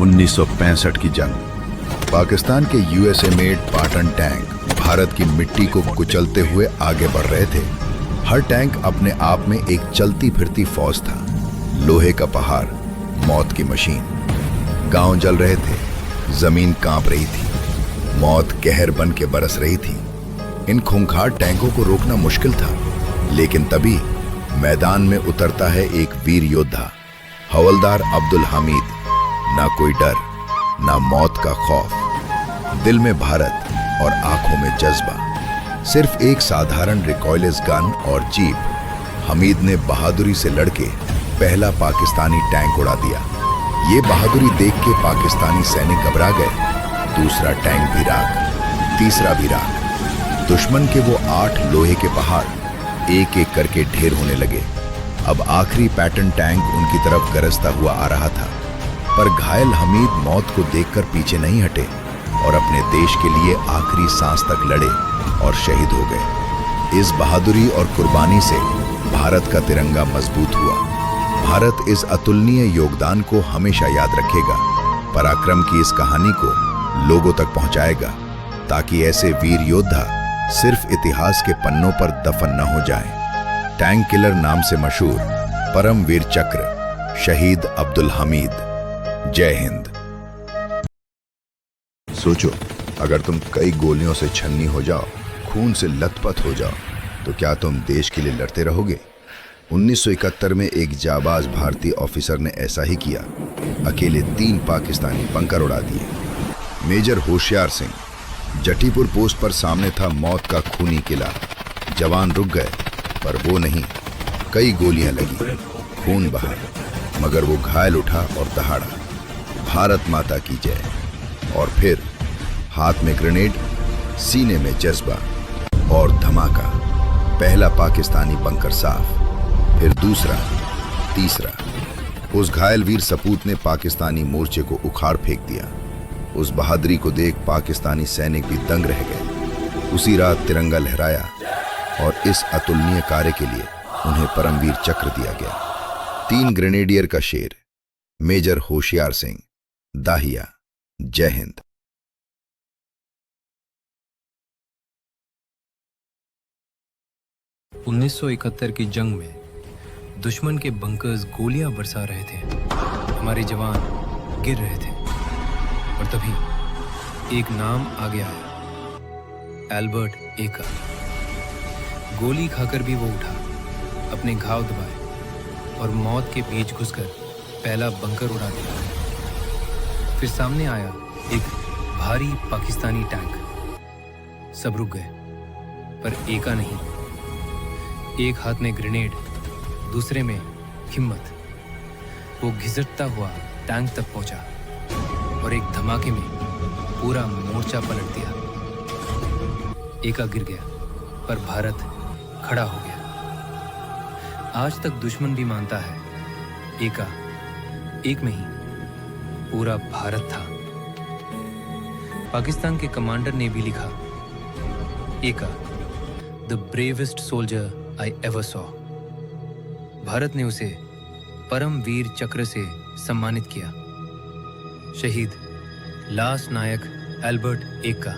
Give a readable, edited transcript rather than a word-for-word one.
1965 की जंग। पाकिस्तान के USA made Patan tank Bharat की मिट्टी को कुचलते हुए आगे बढ़ रहे थे। हर टैंक अपने आप में एक चलती फिरती फौज था। लोहे का पहाड़, मौत की मशीन। गांव जल रहे थे, जमीन कांप रही थी, मौत कहर बन के बरस रही थी। इन खूंखार टैंकों को रोकना मुश्किल था, लेकिन तभी मैदान में उतरता है एक वीर योद्धा, हवलदार अब्दुल हामिद। ना कोई डर, ना मौत का खौफ, दिल में भारत और आंखों में जज्बा। सिर्फ एक साधारण रिकॉयलेस गन और जीप। हमीद ने बहादुरी से लड़के पहला पाकिस्तानी टैंक उड़ा दिया। ये बहादुरी देख के पाकिस्तानी सैनिक घबरा गए। दूसरा टैंक भी राख, तीसरा भी राख। दुश्मन के वो 8 लोहे के पहाड़ एक एक करके ढेर होने लगे। अब आखिरी पैटर्न टैंक उनकी तरफ गरजता हुआ आ रहा था, पर घायल हमीद मौत को देखकर पीछे नहीं हटे और अपने देश के लिए आखिरी सांस तक लड़े और शहीद हो गए। इस बहादुरी और कुर्बानी से भारत का तिरंगा मजबूत हुआ। भारत इस अतुलनीय योगदान को हमेशा याद रखेगा, पराक्रम की इस कहानी को लोगों तक पहुंचाएगा, ताकि ऐसे वीर योद्धा सिर्फ इतिहास के पन्नों पर दफन न हो जाएं। टैंक किलर नाम से मशहूर परम वीर चक्र शहीद अब्दुल हामिद। जय हिंद। सोचो, अगर तुम कई गोलियों से छन्नी हो जाओ, खून से लथपथ हो जाओ, तो क्या तुम देश के लिए लड़ते रहोगे? 1971 में एक जाबाज भारतीय ऑफिसर ने ऐसा ही किया। अकेले 3 पाकिस्तानी बंकर उड़ा दिए। मेजर होशियार सिंह। जटीपुर पोस्ट पर सामने था मौत का खूनी किला। जवान रुक गए, पर वो नहीं। कई गोलियां लगी, खून बहा, मगर वो घायल उठा और दहाड़ा, भारत माता की जय। और फिर हाथ में ग्रेनेड, सीने में जज्बा और धमाका। पहला पाकिस्तानी बंकर साफ, फिर दूसरा, तीसरा। उस घायल वीर सपूत ने पाकिस्तानी मोर्चे को उखाड़ फेंक दिया। उस बहादुरी को देख पाकिस्तानी सैनिक भी दंग रह गए। उसी रात तिरंगा लहराया और इस अतुलनीय कार्य के लिए उन्हें परमवीर चक्र दिया गया। 3 ग्रेनेडियर का शेर, मेजर होशियार सिंह, दाहिया। जय हिंद। 1971 की जंग में दुश्मन के बंकर्स गोलियां बरसा रहे थे। हमारे जवान गिर रहे थे और तभी एक नाम आगे आया, एल्बर्ट एकर। गोली खाकर भी वो उठा, अपने घाव दबाए और मौत के बीच घुसकर पहला बंकर उड़ा दिया। फिर सामने आया एक भारी पाकिस्तानी टैंक। सब रुक गए, पर एका नहीं। एक हाथ में ग्रेनेड, दूसरे में हिम्मत। वो घिसटता हुआ टैंक तक पहुंचा और एक धमाके में पूरा मोर्चा पलट दिया। एका गिर गया, पर भारत खड़ा हो गया। आज तक दुश्मन भी मानता है, एका एक में ही पूरा भारत था। पाकिस्तान के कमांडर ने भी लिखा, एका the bravest soldier I ever saw. Bharat ने उसे परम वीर चक्र से सम्मानित किया। शहीद लांस नायक एल्बर्ट एका।